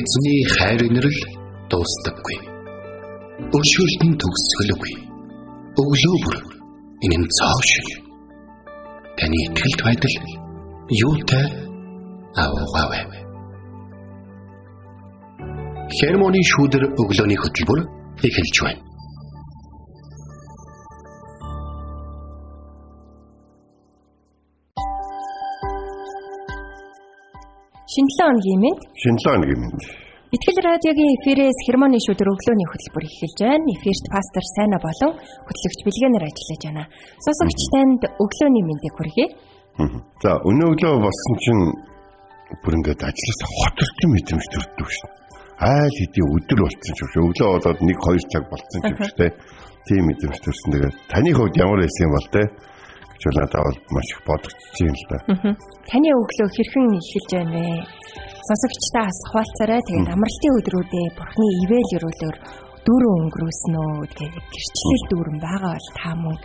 Эзний хайр инрэл дуустдаггүй. Өшөөлт нь төгсгөлгүй. Өглөө бүр энэ нь цоо шиг. Таны итгэлт байдал юутай аваагаавэ. Хермоны шүүдэр өглөөний хөтөлбөр эхэлж байна. Шинэлэн мэнд. Итгэл радиогийн эфирээс Хермоны шүүдэр өглөөний хөтөлбөр эхэлж байна. Эфирт пастор Сайна болон хөтлөгч Билгэнээр ажиллаж байна. Сонсогч танд өглөөний мэндийг хүргэе. За, өнөө өглөө болсон чинь бүр ингээд ажиллаж хот орчин мэдрэмж төрдөг шин. Айл хэдийн өдөр болсон ч биш. Өглөө болоод 1-2 цаг болсон ч гэвчтэй тийм мэдрэмж төрсөн. Тэгээд таны хувьд ямар байсан юм бол те? Гэж надад бол маш их бодогдож юм л да. Таны өглөө хэрхэн эхэлж байна вэ? Сонсогчтаас хуваалцаарай. Тэгээд амралтын өдрүүдээ Бурхны ивэл өрөөлөөр дүүрэн өнгөрөөсөн үү? Тэгээд гэрчлэл дүүрэн байгаа бол та мөн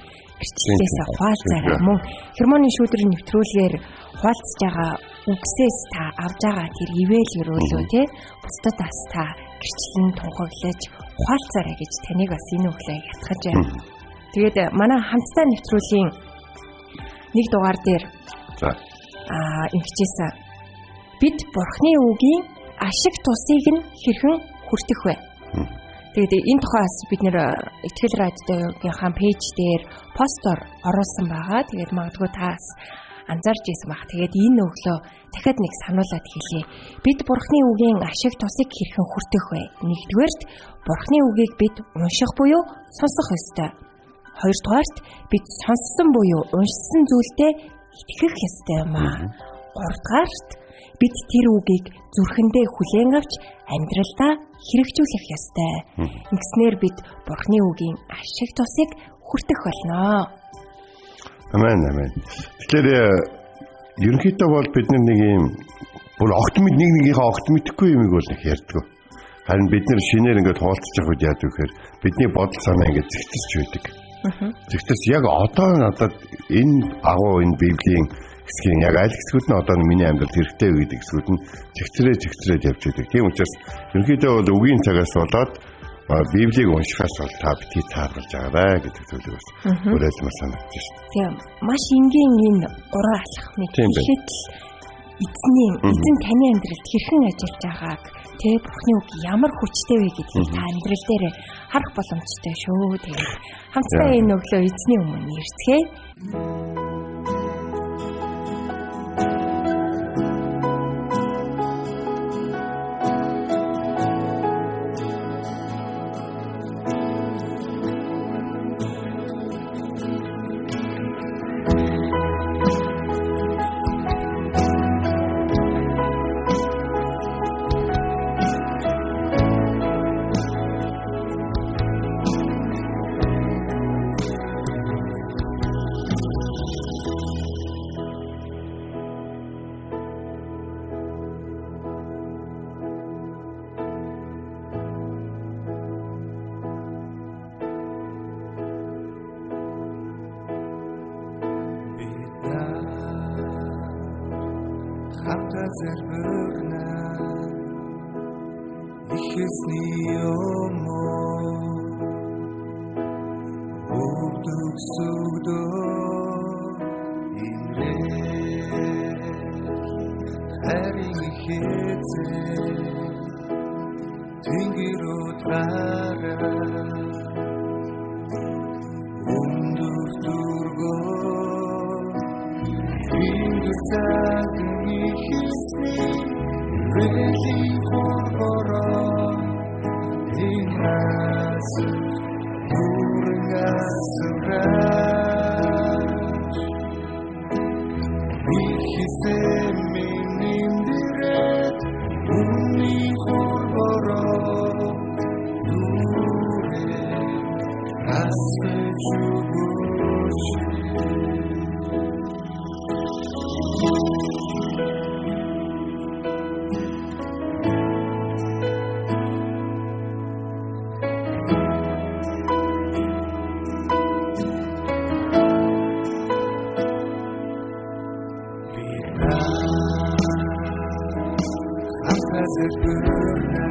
гэрчлэлээс хуваалцаарай. Мөн Хермоны шүүдрийн нэвтрүүлгээр хуваалцж байгаа үгсээс та авж байгаа тэр ивэл өрөөлөө те бусдад бас та гэрчлэн тунхаглаж хуваалцаарай гэж таныг бас энэ өглөө ятгахж байна. Тэгээд манай хамтдаа нэвтрүүлгийн нэг дугаар дээр ингэжсэн. Бид Бурхны үгийн ашиг тусыг нь хэрхэн хүртэх вэ? Тэгээд энэ тухайс бид нэр Итгэл радиогийнхаа пэйж дээр постор оруулсан байгаа. Тэгээд магадгүй таас анзаарч ирсэн баг. Тэгээд энэ өглөө дахиад нэг сануулад хэлье. Бид Бурхны үгийн ашиг тусыг хэрхэн хүртэх вэ? Нэгдүгээрт Бурхны үгийг бид унших буюу сонсох ёстой. Хоёрдугаарт бид сонссон буюу уншсан зүйлдээ итгэх ёстой юм аа. Гуравдугаарт бид тэр үгийг зүрхэндээ хүлээн авч амьдралдаа хэрэгжүүлэх ёстой. Ингэснээр бид Бурхны үгийн ашиг тусыг хүртэх болно. Амен. Тэгэхээр ерөнхийдөө бол бид нэг юм бүр огт нэгнийхээ огт мэдэхгүй юмыг бол их ярьдаг. Харин бид нэр шинээр ингээд хуваалцаж явах үед яадаг вэхээр бидний бодол санаа ингээд зэгцэж байдаг. Зэгцэж яг одоо надад энэ агуу энэ Библийн хэсгийн яг аль хэсгүүд нь одоо миний амьдралд хэрэгтэй үү гэдэг хэсгүүд нь зэгцрээд явж байдаг. Тийм учраас ерөнхийдөө бол үгийн цагаас болоод Библийг уншихаас бол та битгий цааргалж байгаарай гэдэг зүйлийг бас уриалмаар санагдаж байна. Тийм. Маш энгийн энэ уран алхмыг ихэд эзэн таны амьдралд хэрхэн ажиллаж байгааг тэ Бурхны үг ямар хүчтэй вэ гэдгийг та амьдрал дээр харах боломжтой шүү. Тэгээд хамтдаа энэ өглөө эзний өмнө ирцгээе. Зэрбэгнэ ихэсний өмөө бүгдийг сүгдөө инрээ харин ихэзээ тэнгэрүү тараа өндөр дургоо тэнгэр цагын Really for in us, pouring us around. He's aiming in the red, only for as you as it were.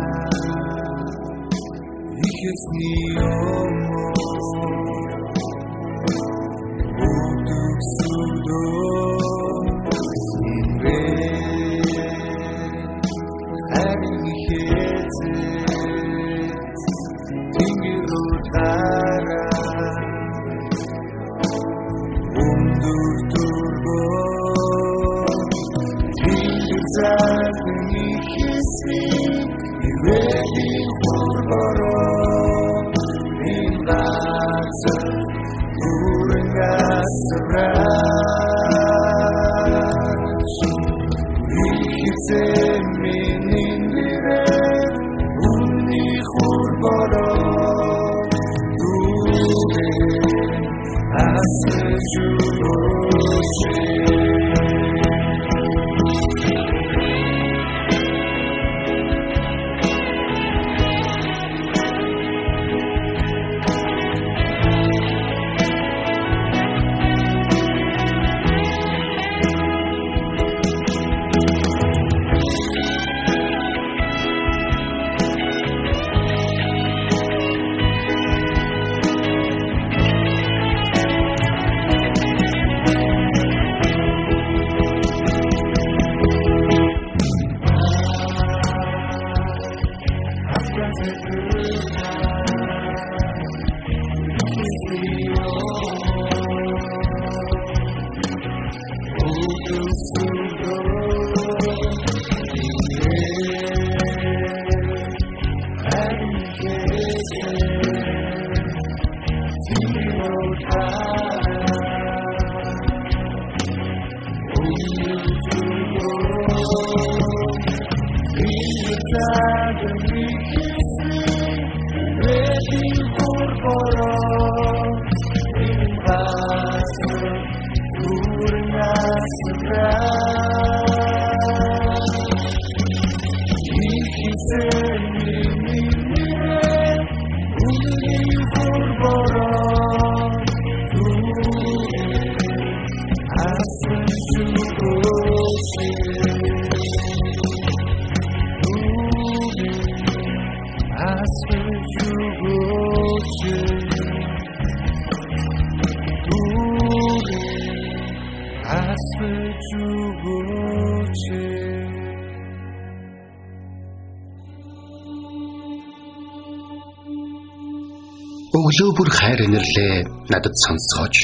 Өглөө бүр хайр инэрлээ надад сонсгооч.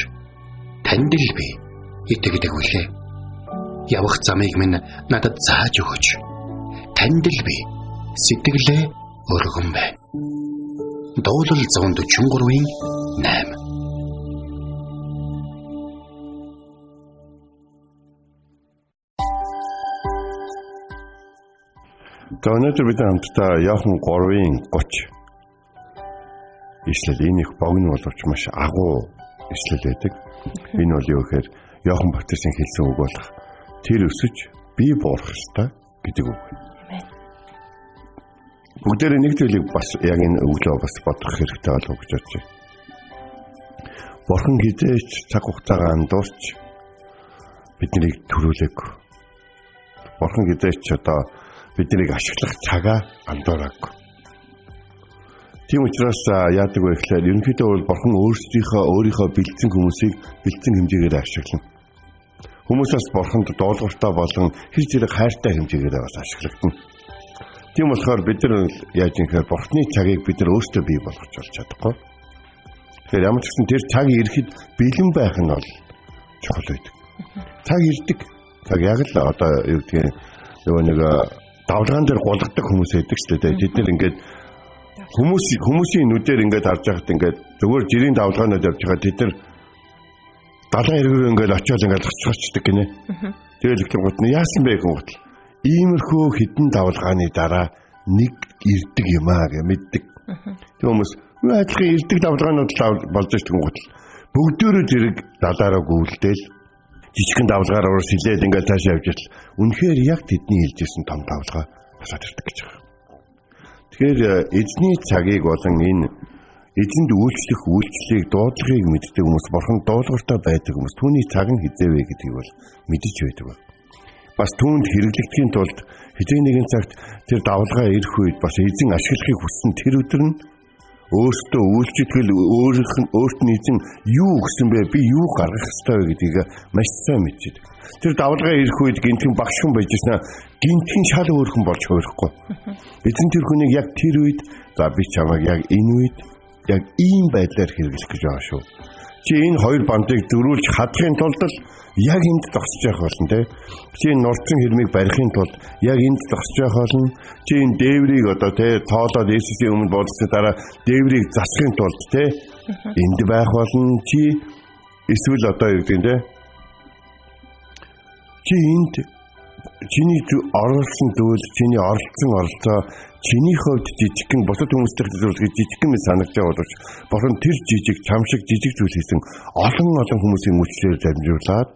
Танд л би итгэдэг үлээ. Явах замыг минь надад зааж өгөөч. Танд л би сэтгэлээ өргөн байна. Дуулал 143-ийн 8. За өнөөдөр бид хамтдаа Иохан 3-ын 30 ишлэл энэ их богино боловч маш агуу ишлэл байдаг. Энэ бол юу гэхээр Иохан Баптистын хэлсэн үг болох тэр өсөж би буурах ёстой гэдэг үг. Бүгдээрээ нэг зүйлийг бас яг энэ өглөө бас бодох хэрэгтэй болов гэж бодож байна. Бурхан хизээч цаг хугацаагаа андуурч биднийг төрүүлээгүй. Бурхан хизээч одоо биднийг ашиглах цагаа андуураагүй. Тийм учраас яадаг вэ гэхээр ерөнхийдөө бол Бурхан өөрийнхөө бэлдсэн хүмүүсийг бэлдсэн хэмжээгээр ашиглана. Хүмүүсээс Бурханд дуулууртай болон хэр зэрэг хайртай хэмжээгээр бас ашиглагдана. Тийм болохоор бид нар яаж юм гэхээр Бурханы цагийг бид нар өөрсдөө бий болгож болж чадахгүй. Тэгэхээр ямар ч гэсэн тэр цаг ирэхэд бэлэн байх нь бол чухал байдаг. Цаг ирдэг. Цаг яг л одоо юу гэдгийг нэг давлгаан дээр гулгадаг хүмүүс байдаг шүү дээ. Тэд нар ингээд хүмүүсийн нүдээр ингээд харж байхад ингээд зөвхөн жирийн давлгаанууд явж байгаа тэд нар далайн эргээр ингээд очиод ингээд хацчихдаг гинэ. Тэгэл их гот нь яасан бэ гэх юм. Иймэрхүү хідэн давлгааны дараа нэг ирдэг юм аа гэж мэддэг. Тэг хүмүүс адилхан ирдэг давлгаанууд болж байгаа гот бүгдөө зэрэг далаараа гүйлдээл жижигхэн давлгаараа урс хилээд ингээд таашаа явж ирэл. Үнэхээр яг тэдний хэлжсэн том давлгаа босоод ирдэг гэж байна. Тэгэхээр эзний цагийг болон энэ эзэнд үйлчлэх үйлчлэлийг дуудлагыг мэддэг хүмүүс Бурхан дуулууртай байдаг хүмүүс түүний цаг нь хизээвэ гэдгийг бол мэдэж байдаг ба. Бас түүнд хэрэглэгдэхийн тулд хизээ нэгэн цагт тэр давлгаа ирэх үед бас эзэн ашиглахыг хүссэн тэр өдөр нь өөртөө үйлчлэл өөрт нь эзэн юу өгсөн бэ? Би юу гаргах ёстой вэ гэдгийг маш сайн мэддэг. Тэр давалгаа ирэх үед гинтхэн багш хүн байж яснаа гинтхэн шал өөрхөн болж хувирахгүй. Эзэн тэр хүнийг яг тэр үед за би чамайг яг энэ үед яг ийм байдлаар хэрэглэх гэж байгаа шүү. Чи энэ хоёр бандыг дөрүүлж хадахын тулд л яг энд зогсож явах болно те. Чи энэ нурцсан хэрмийг барихын тулд яг энд зогсож явах болно. Чи энэ дээврийг одоо те тоолоод Есүсийн өмнө болсны дараа дээврийг засахын тулд те энд байх болно. Чи эсвэл одоо юу гэдэг те. Чи энд чиний оруулсан зүйл, чиний оролцсон оролцоо чиний хувьд жижигхэн бусад хүмүүстэй зөвлөж жижигхэн мэт санагдаж байгаа боловч бурхан тэр жижиг чам шиг жижиг зүйл хийсэн олон хүмүүсийн мөчлөөр дамжуулаад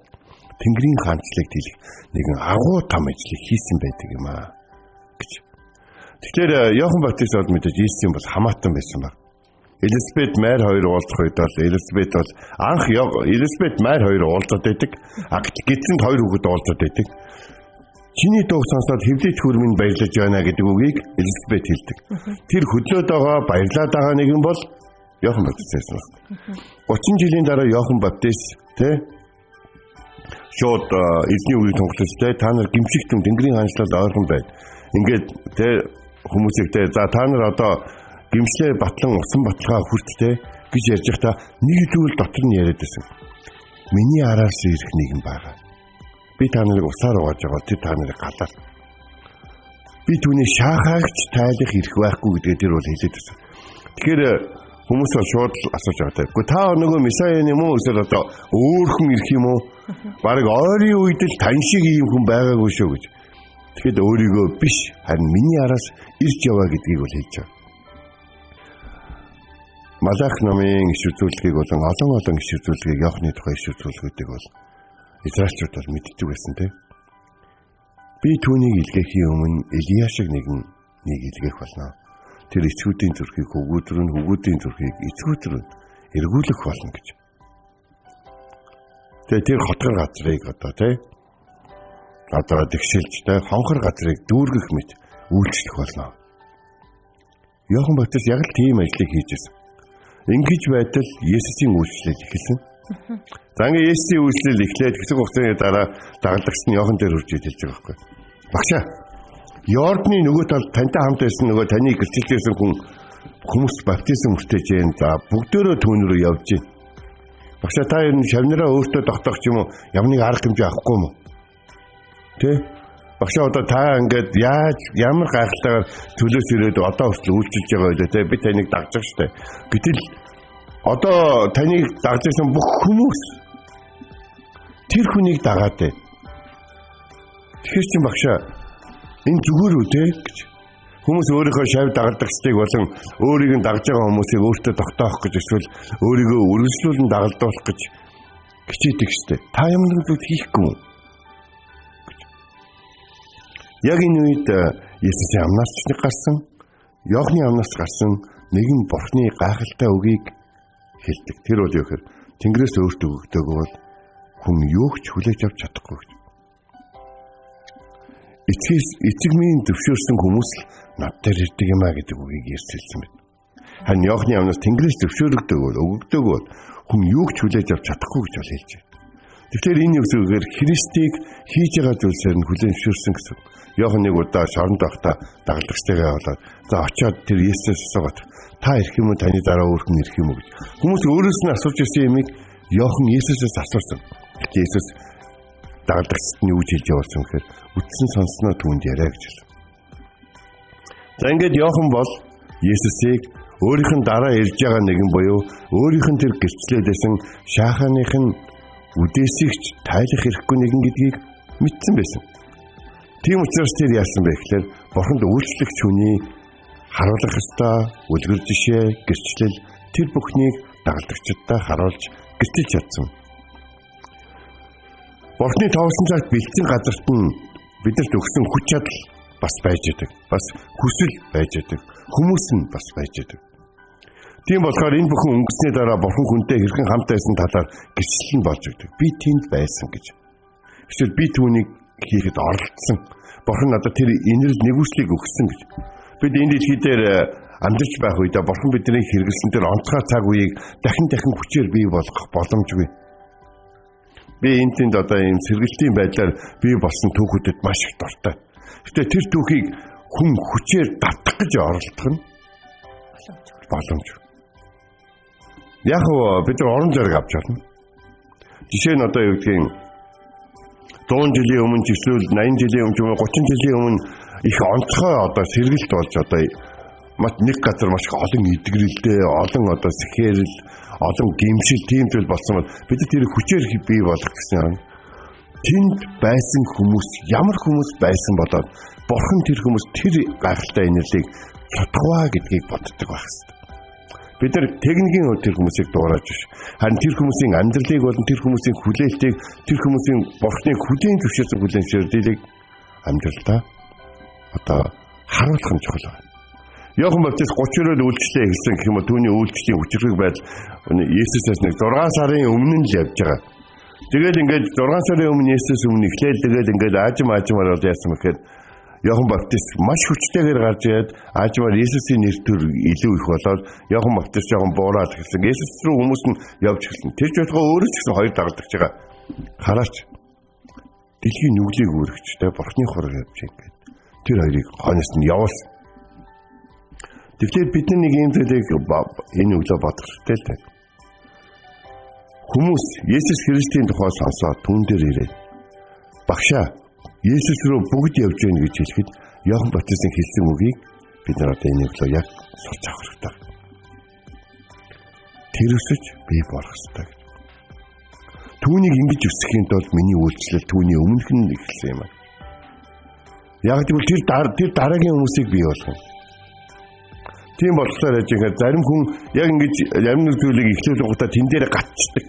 Тэнгэрийн хаанчлалыг дийлэх нэгэн агуу том ажлыг хийсэн байдаг юм аа гэж. Тэгэхээр Иохан Баптист бол мэдээж Иесус бол хамаатан байсан баг. Элизабет Майр хоёр уулзах үед бол Элизабет бол анх Элизабет Майр хоёр уулзаад байдаг. Гэцэнд хоёр хүүхэд уулзаад байдаг. Чиний дууг сонсоод хэвлэж хүрмэнд баярлаж байна гэдэг үгийг Элизабет хэлдэг. Тэр хөдлөөд байгаа баярлаад байгаа нэгэн бол Иохан Баптист байсан баг. 30 жилийн дараа Иохан Баптист шууд эзний үгийг тунхаглаж та нар гимшигтэн Тэнгэрийн хаанчлалд ойрхон байд. Ингээд хүмүүсэгтэй за та нар одоо гимшлээ батлан усан баталгаа хүрттэй гэж ярьж байхдаа нэг зүйл дотор нь яриад байсан. Миний араас ирэх нэгэн байгаа. Би та нарыг усаар угааж байгаа тэр та нарыг галаа. Би түүний шаахаагч тайлах ирэх байхгүй гэдгээ тэр бол хэлээд байсан. Тэгэхээр хүмүүс шууд асууж байгаа. Гэхдээ та нөгөө Месая юм уу эсвэл одоо өөр хүн ирэх юм уу? Бараг ойрын үед л тань шиг ийм хүн байгаагүй шүү гэж. Тэгэхэд өөрийгөө биш харин миний араас ирж яваа гэдгийг бол хэлж байгаа. Малах номын иш үзүүлгийг болон олон иш үзүүлгийг Иохны тухай иш үзүүлгүүдийг бол Израильчууд бол мэддэг байсан те. Би түүнийг илгээхийн өмнө Элия шиг нэг илгээх болно. Тэр эцгүүдийн зүрхийг хөвгүүд рүү, хөвгүүдийн зүрхийг эцгүүд рүү эргүүлэх болно гэж. Тэгээ тэр хотгор газрыг одоо те одоо тэгшилж те хонхор газрыг дүүргэх мэт үйлчлэх болно. Иохан Баптист яг л тийм ажлыг хийжсэн. Ингэж байтал Есүсийн үйлчлэл эхэлсэн. За ингээ Есүсийн үйлчлэл эхлээд хэсэг хугацааны дараа дагалдагч нь Иохан дээр хурж хэлж байгаа байхгүй. Багшаа. Йордны нөгөө талд тантай хамт байсан нөгөө таны гэрчлэлсэн хүмүүс баптизм хүртэж जैन. За бүгдөө түүн рүү явж гин. Багшаа та энэ шавнараа өөртөө тогтоох ч юм уу ямар нэг арга хэмжээ авахгүй юм уу? Тэ? Багшаа одоо та ингээд ямар гайхалтайгаар төлөөс ирээд одоо хүртэл үйлчилж байгаа байлаа те би таныг дагж штэ. Гэтэл одоо таныг дагж байсан бүх хүмүүс тэр хүнийг дагаад байна. Тэгэхээр чи багшаа энэ зүгээр үү те гэж хүмүүс өөрийнхөө шав дагалдагчдыг болон өөрийг нь дагж байгаа хүмүүсийг өөртөө тогтоох гэж эсвэл өөрийгөө үргэлжлүүлэн дагалдуулах гэж хичээдэг штэ. Та ямар нэг зүйл хийхгүй юм? Яг энэ үед Есүсийн амнаас ч гарсан, Иохны амнаас гарсан нэгэн Бурхны гайхалтай үгийг хэлдэг. Тэр бол юу гэхээр Тэнгэрээс өөртөө өгдөг бол хүн юуг ч хүлээж авч чадахгүй гэж. Эцэг минь зөвшөөрсөн хүмүүс л над дээр ирдэг юм а гэдэг үгийг ярьсан байна. Харин Иохны амнаас Тэнгэрээс зөвшөөрөгдөг бол өгдөг бол хүн юуг ч хүлээж авч чадахгүй гэж бол хэлж байна. Тэгэхээр энэ юу гэхээр Христийг хийж байгаа зүйлсээр нь хүлээн зөвшөөрсөн гэсэн. Иохан нэг удаа шоронд байхдаа дагалдагчтайгаа болоод за очиод тэр Есүс асуугаад та ирэх юм уу таны дараа өөр хүн ирэх юм уу гэж. Хүмүүс өөрөөс нь асууж ирсэн юмыг Иохан Есүсээс асуусан. Есүс дагалдагчд нь юу хэлж явуулсан гэхээр үтсэн сонсноо түүнд яриа гэж хэлсэн. За ингээд Иохан бол Есүсийг өөрийнх нь дараа ирж байгаа нэгэн буюу өөрийнх нь тэр гэрчлэлээсэн шааханых нь үдээсийгч тайлах хэрэггүй нэгэн гэдгийг мэдсэн байсан. Тийм учраас тэр яасан бэ гэхээр Бурханд үйлчлэгч хүний харуулах ёстой үлгэр жишээ, гэрчлэл тэр бүхнийг дагалдагчдаа харуулж гэрчилж чадсан. Бурхны товсон цагт бэлдсэн газарт нь бидэрт өгсөн хүч чадал бас байж идэг. Бас хүсэл байж идэг. Хүмүүс нь бас байж идэг. Тийм болохоор энэ бүхэн өнгөсний дараа Бурхан хүнтэй хэрхэн хамт байсан талаар гэрчлэл нь болж идэг. Би тэнд байсан гэж. Эсвэл би түүнийг хийхэд оролцсон. Бурхан надад тэр инэрл нэгүслийг өгсөн гэж. Бид энэ дэлхий дээр амьдарч байх үедээ бурхан бидний хэрэгэлсэн тэр онцгой цаг үеийг дахин хүчээр бий болгох боломжгүй. Би энтэнд одоо ийм сэргэлтийн байдлаар бий болсон түүхүүдэд маш их дуртай. Гэтэ тэр түүхийг хүн хүчээр давтах гэж оролдох нь боломжгүй. Яг бид нар орон зайг авч чадна. Жишээ нь одоо юу гэдгийг 100 жилийн өмнө эсвэл 80 жилийн өмнө 30 жилийн өмнө их онцгой одоо сэргэлт болж одоо маш нэг газар маш олон эдгэрэлтэй, олон одоо сэхэрэл, олон гэмшил тиймтэл болсон бол бид тэр хүчээр бий болох гэсэн юм. Тэнд байсан хүмүүс ямар хүмүүс байсан болоод бурхан тэр хүмүүс тэр гайхалтай инэрлийг судахваа гэдгийг боддог байх хэрэгтэй. Бид нар техникийн тэр хүмүүсийг дуурайж биш. Харин тэр хүмүүсийн амьдралыг болон тэр хүмүүсийн хүлээлтийг, тэр хүмүүсийн бурхныг хүлээн зөвшөөрсөн хүлээншэрдэлийг амьдралдаа одоо харуулах нь чухал байна. Йохан Баптист 30 өрөөл үйлчлээ гэсэн гэх юм бол түүний үйлчлэлийн хүчрэг байдал Есүсээс нэг 6 сарын өмнө нь л явж байгаа. Тэгээд ингээд 6 сарын өмнө Есүс өмнө эхлээл тэгээд ингээд аажмаар бол яасан мэхээр Йохан Баптист маш хүчтэйгээр гарч ирээд аажмаар Есүсийн нэр төр илүү их болоод Йохан Баптист жоохон буураад эхэлсэн. Есүс рүү хүмүүс нь явж эхэлсэн. Тэр ч болго өөрөө ч гэсэн хоёр дагардагч байгаа. Хараач. Дэлхийн нүглийг үүрэгчтэй бурхны хураг явж ингээд тэр хоёрыг хойноос нь явуулсан. Тэгэхээр бид нэг юм зүйлийг энэ өглөө бодох хэрэгтэй л дээ. Хүмүүс Есүс Христийн тухай сонсоод түн дээр ирээд багшаа Есүс рүү бүгд явж гэнэ гэж хэлэхэд Йохан Баптистийн хэлсэн үгийг бид нар одоо энэ өглөө яг сурч авах хэрэгтэй. Тэр өсөж би болох хэрэгтэй. Түүнийг ингэж өсгөхийн тулд миний үйлчлэл түүний өмнөх нь эхэлсэн юм аа. Яг гэвэл тэр дараагийн хүмүүсийг бий болгоно. Тийм болохоор яж ингээд зарим хүн яг ингэж ямар нэг зүйлийг эхлүүлэн гутаа тэн дээр гатчдаг.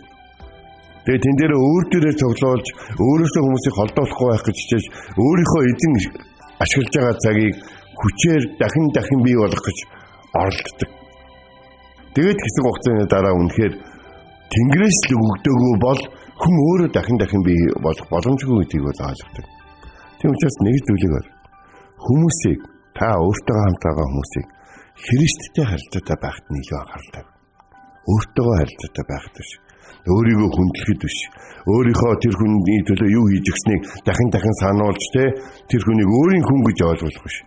Тэгээ тэн дээр өөр дээрээ цоглуулж өөрөөсөө хүмүүсийг холдуулахгүй байх гэж хичээж өөрийнхөө эзэн ашиглаж байгаа цагийг хүчээр дахин бий болгох гэж оролддог. Тэгээд хэсэг хугацааны дараа үнэхээр Тэнгэрээс л өгдөгөө бол хүн өөрөө дахин бий болох боломжгүй гэдгийг бол ойлгодог. Тийм учраас нэг зүйлийг бол хүмүүсийг та өөртөө хамт байгаа хүмүүсийг Христтэй харилцаатай байхад нь илүү анхааралтай. Өөртөө харилцаатай байхад биш. Өөрийгөө хүндлэхэд биш. Өөрийнхөө тэр хүний төлөө юу хийж өгснийг дахин сануулж тэр хүнийг өөрийн хүн гэж ойлгох биш.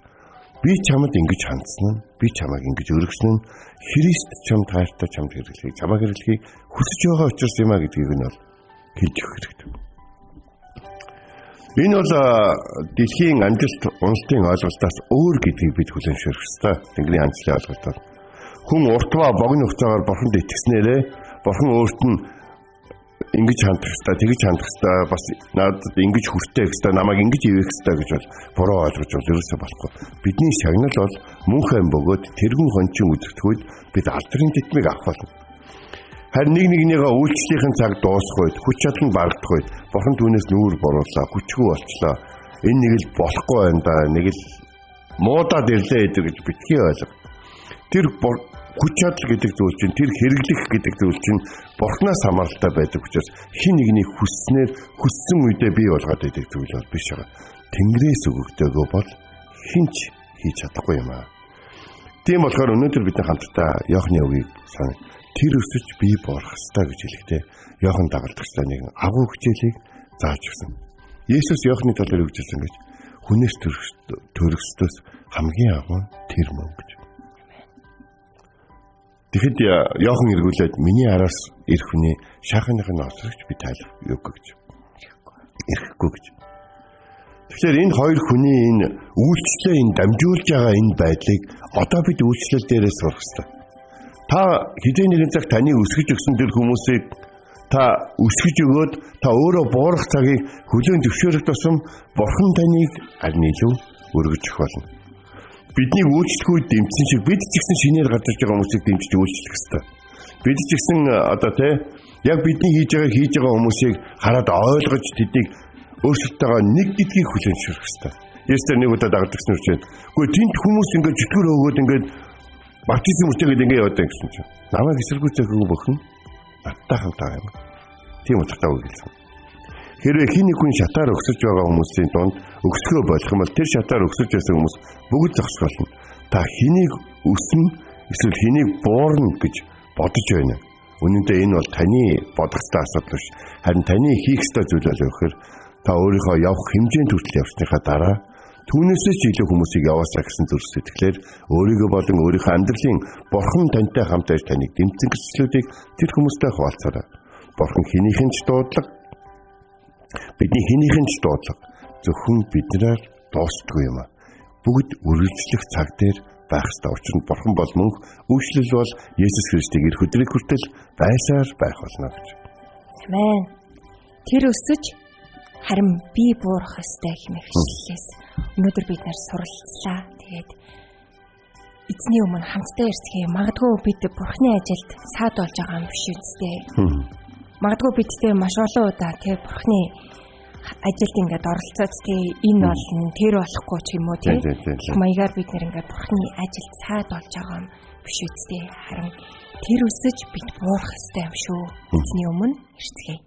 Би чамд ингэж хандсан нь, би чамайг ингэж өргөсөн нь Христ чамд хайртай чамд хэрэглэхийг, чамайг хэрэглэхийг хүсэж байгаа учраас юм а гэдгийг нь бол хэлж өгөх хэрэгтэй. Энэ бол дэлхийн амжилт уналтын ойлголтоос өөр гэдгийг бид хүлээмжшүүлэх ёстой. Тэнгэрийн анчлалын ойлголтоор хүн уртваа богино хугацаагаар бурханд итгэснээрээ бурхан өөрт нь ингэж хандах ёстой, тэгж хандах ёстой, бас надад ингэж хүртэх ёстой, намайг ингэж ивэх ёстой гэж бол буруу ойлгож бол ерөөсөө болохгүй. Бидний шагнал бол мөн хэн бөгөөд тэргэн хончин үзэгдэх үед бид алдрын тэтмийг авах болно. Харин нэгнийгээ үйлчлэлийн цаг дуусах үед, хүч чадал нь барагдах үед бурхан түүнээс нүүр буруулаа, хүчгүй болчлоо. Энэ нэг л болохгүй байна да, нэг л муудаад ирлээ гэдэг гэж битгий ойлго. Тэр хүч чадал гэдэг зүйл чинь, тэр хэрэглэх гэдэг зүйл чинь бурхнаас хамааралтай байдаг учраас хин нэгний хүссэн үедээ бий болгоод байдаг зүйл бол биш байгаа. Тэнгэрээс өгөгдөөгөө бол хинч хийж чадахгүй юм аа. Тийм болохоор өнөөдөр бид хамтдаа Иохны үгийг санаа тэр өсөж бий болох ёстой гэж хэлэхдээ Иохан дагалдагчтай нэгэн агуу хичээлийг зааж өгсөн. Есүс Иохны талаар үг хэлсэн гэж хүнээс төрөстөөс хамгийн агуу тэр мөн гэж. Тэгэхэд Иохан эргүүлээд миний араас ирэх хүний шаханых нь осрогч би тайлах юуг гэж. Ирэхгүй гэж. Тэгэхээр энэ хоёр хүний энэ үйлчлэлээ энэ дамжуулж байгаа энэ байдлыг одоо бид үйлчлэл дээрээ сурах ёстой. Та хэдийн нэгэн цаг таныг өсгөж өгсөн тэр хүмүүсийг та өсгөж өгөөд та өөрөө буурах цагийг хүлээн зөвшөөрөх тусам бурхан таныг аль нь илүү өргөж өгөх болно. Бидний үйлчлэхүй дэмжсэн шиг бид ч гэсэн шинээр гарч байгаа хүмүүсийг дэмжиж үйлчлэх ёстой. Бид ч гэсэн одоо яг бидний хийж байгаа хүмүүсийг хараад ойлгож тэднийг өөрсдөлтөөгөө нэг гэдгийг хүлээн зөвшөөрөх ёстой. Есүс нэг удаа дагагдсан юм чинь. Гэхдээ тэнд хүмүүс ингээд зүтгэр өгөөд ингээд баптизм үстэйгээд ингээд яваад гэсэн чинь. Намайг эсэргүүцэхгүй бөхөн надтай хамтаа юм. Тийм утгатай үг хэлсэн. Хэрвээ хин нэг хүн шатаар өксөж байгаа хүмүүсийн дунд өксгөө болох юм бол тэр шатаар өксөж байсан хүмүүс бүгд зогсгоолно. Та хэнийг өснө эсвэл хэнийг буурна гэж бодож байна. Үнэндээ энэ бол таны бодох ёстой асуудал биш. Харин таны хийх ёстой зүйл бол өгөхөр та өөрийнхөө явах хэмжээнд хүртэл явсныхаа дараа түүнээсээ ч илүү хүмүүсийг яваасаа гэсэн зүрх сэтгэлээр өөрийгөө болон өөрийнхөө амьдралын Бурхан тантай хамт байж таныг дэмжсэн гэслүүдийг тэр хүмүүстэй хуваалцаарай. Бурхан хинийхэн ч дуудлага бидний хинийхэн ч дуудлага зөвхөн биднээр дуустдаггүй юм а. Бүгд үргэлжлэх цаг дээр байх ёстой. Учир нь Бурхан бол мөнх, үйлчлэл бол Есүс Христийн эр хөдрийг хүртэл байсаар байх болно гэж. Амен. Тэр өсөж харин би буурах ёстой хэмээх хэллээс өнөөдөр бид нар суралцлаа. Тэгээд эзний өмнө хамтдаа ирцгээе. Магадгүй бид Бурханы ажилд саад болж байгаа юм биш үстэй. Магадгүй бидтэй маш олон удаа тэг Бурханы ажилд ингээд оролцоод тий энэ бол тэр болохгүй ч юм уу тий маягаар бид нэр ингээд Бурханы ажилд саад болж байгаа юм биш үстэй. Харин тэр өсөж бид буурах ёстой юм шүү. Эзний өмнө ирцгээе.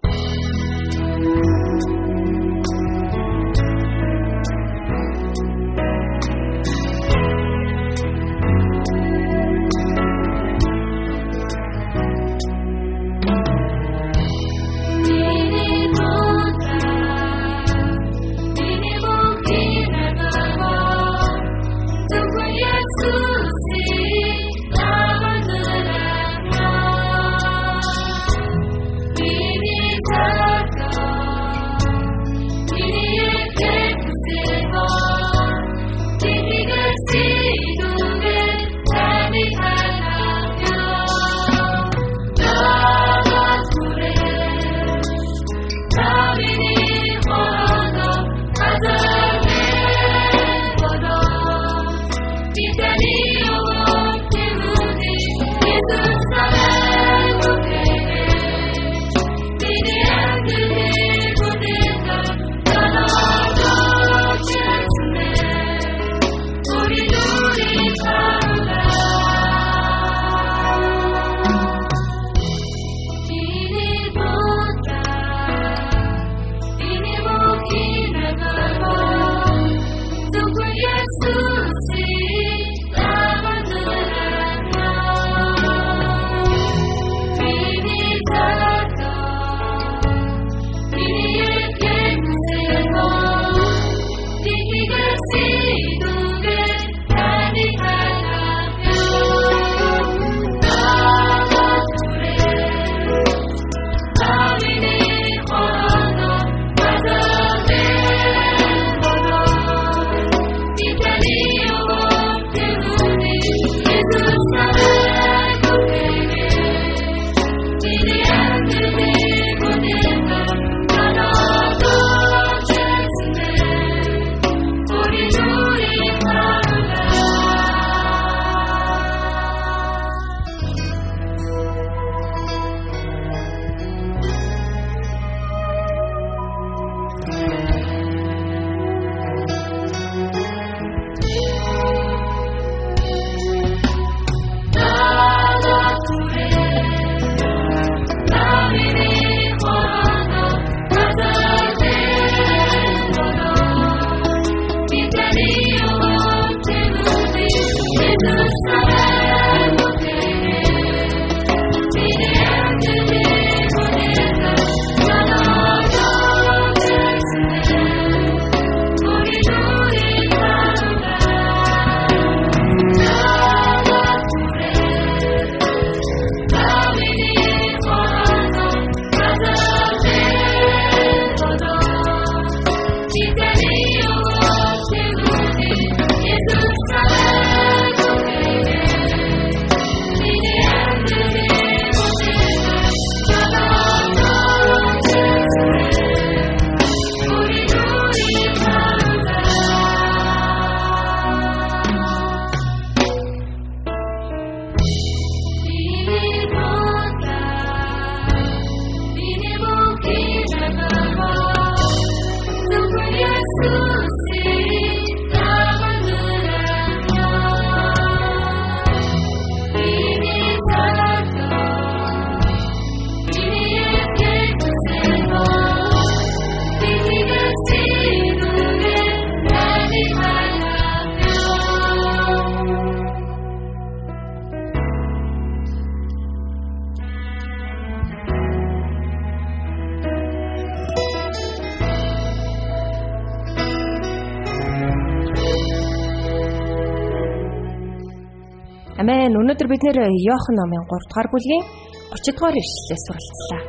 Амен. Өнөөдөр бид нэр Иохан номын 3 дугаар бүлгийн 30 дугаар ишлэлээс суралцлаа.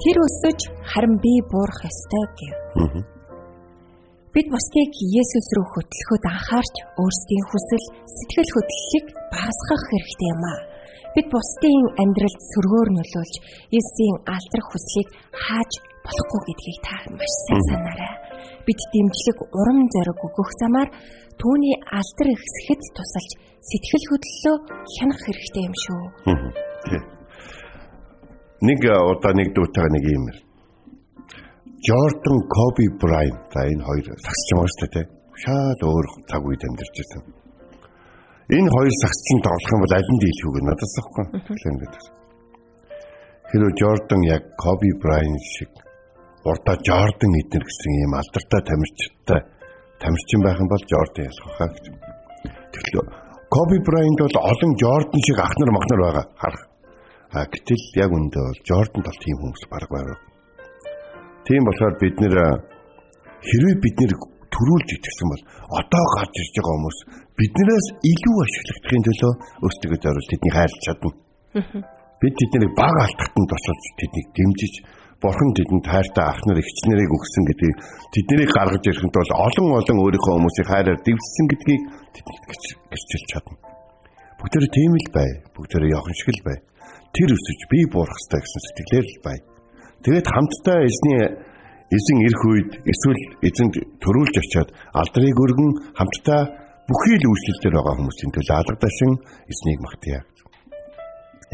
Тэр өсөж харин би буурах ёстой гэв. Бид бусдыг Есүс рүү хөтлөхөд анхаарч өөрсдийн хүсэл, сэтгэл хөдлөлийг багасгах хэрэгтэй юм аа. Бид бусдын амьдралд сөргөөр нөлөөлж Есүсийн алдрах хүслийг хааж болохгүй гэдгийг та маш сайн санаарай. Бид дэмжлэг, урам зориг өгөх замаар түүний алдар ихсэхэд тусалж сэтгэл хөдлөлөө хянах хэрэгтэй юм шүү. Нэг удаа нэг дуутайгаа нэг юм. Jordan, Kobe Bryant энэ хоёр сагсчин байгаа шүү дээ. Шал өөр цаг үед амьдарч байсан. Энэ хоёр сагсчин тоглох юм бол аль нь дийлэх үг надаас авахгүй. Хэрэв Jordan яг Kobe Bryant шиг урдаа Jordan эднэр гэсэн ийм алдартай тамирчин байх юм бол Jordan ялах хаа гэж. Тэгэхээр Kobe Bryant бол олон Jordan шиг ахнар махнар байгаа харах. Гэтэл яг үндэ бол Jordan бол тийм хүмүүс баг байгаа. Тийм болохоор бид нэр хэрвээ бид нэр төрүүлж итгэсэн бол одоо гарч ирж байгаа хүмүүс биднээс илүү ашиглахдахын төлөө өөрсдөө зориулж тэднийг хайрлаж чадна. Бид тэднийг баг алдахтанд тусалж тэднийг дэмжиж Бурхан тэдэнд хайртай ахнар эгчнэрийг өгсөн гэдгийг тэднийг гаргаж ирэхэд бол олон өөрийнхөө хүмүүсийг хайраар дэвссэн гэдгийг тэднийд гэрчилж чадна. Бүгдээр тийм л бай. Бүгдээр Иохан шиг л бай. Тэр өсөж би буурах ёстой гэсэн сэтгэлээр л бай. Тэгээд хамтдаа эзэн ирэх үед эсвэл эзэнд төрүүлж очиад алдрыг өргөн хамтдаа бүхий л үйлчлэлээр байгаа хүмүүсийн төлөө алгадашин эзнийг магтъя.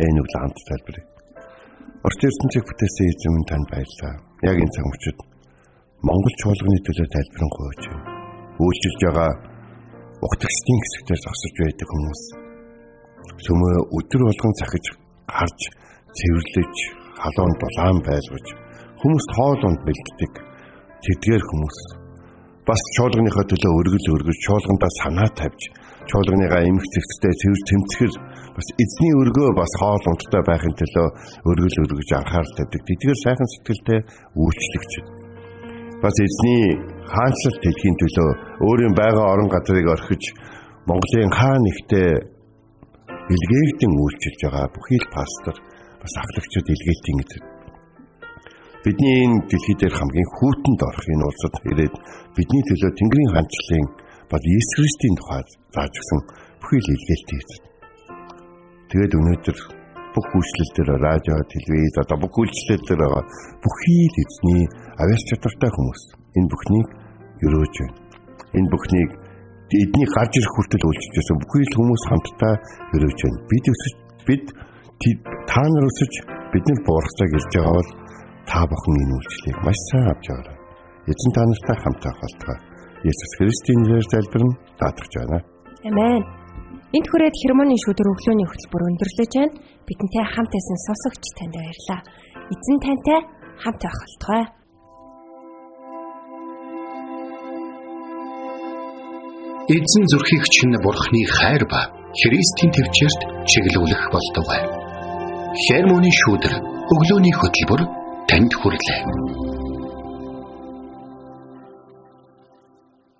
Энэ үг хамт тайлбарыг. Орчин ертөнцийг бүтээсэн эзэн минь танд баярлалаа. Яг энэ цаг мөчид Монгол чуулганы төлөө тайлбаран гуйж байна. Үйлчилж байгаа ухтагчдын хэсэгтээ зогсож байдаг хүмүүс. Сүмөө өдөр болгон цахиж гарч цэвэрлэж халуун дулаан байлгаж хүмүүст хоол унд бэлддэг тэдгээр хүмүүс бас чуулганыхаа төлөө өргөж чуулгандаа санаа тавьж чуулганыгаа эмх зэгцтэй цэвэр тэмцэхэр бас эзний өргөө бас хоол ундтай байхын төлөө өргөж анхаарал тавьдаг тэдгээр сайхан сэтгэлтэй үйлчлэгч бас эзний хаанчлалт хэлхийн төлөө өөрийн байгаа орон газрыг орхиж Монголын хаан ихтэй илгээгдэн үйлчилж байгаа бүхий л пастор бас ахлагчид илгээлийн эзэн. Бидний энэ дэлхий дээр хамгийн хүүтэнд орох энэ улсад ирээд бидний төлөө Тэнгэрийн хаанчлалын бол Есүс Христийн тухай зааж өгсөн бүхий л илгээлтийн эзэн. Тэгээд өнөөдөр бүх үйлчлэл дээр радио, телевиз, одоо бүх үйлчлэл дээр байгаа бүхий л эзний авяас чадвартай хүмүүс энэ бүхнийг өрөөж байна. Энэ бүхнийг эдний гарч ирэх хүртэл үйлчилж байсан бүхий л хүмүүс хамтдаа өрөөж байна. Бид та нар өсөж бидний буурхцааг ирж байгаа бол та бүхэн энэ үйлчлэлийг маш сайн авч яваарай. Эзэн та нартай хамтаа болтугай. Есүс Христийн нэрээр залбирна даатгаж байна. Амен. Энд хүрээд хермоны шүдэр өглөөний хөтөлбөр өндөрлөж байна. Бидэнтэй хамт байсан сонсогч танд баярлалаа. Эзэн тантай хамт байх болтугай. Эзэн зүрхийг чинь Бурхны хайр ба Христийн төвчөрт чиглүүлэх болтугай. Хермоны шүдэр өглөөний хөтөлбөр танд хүрэлээ.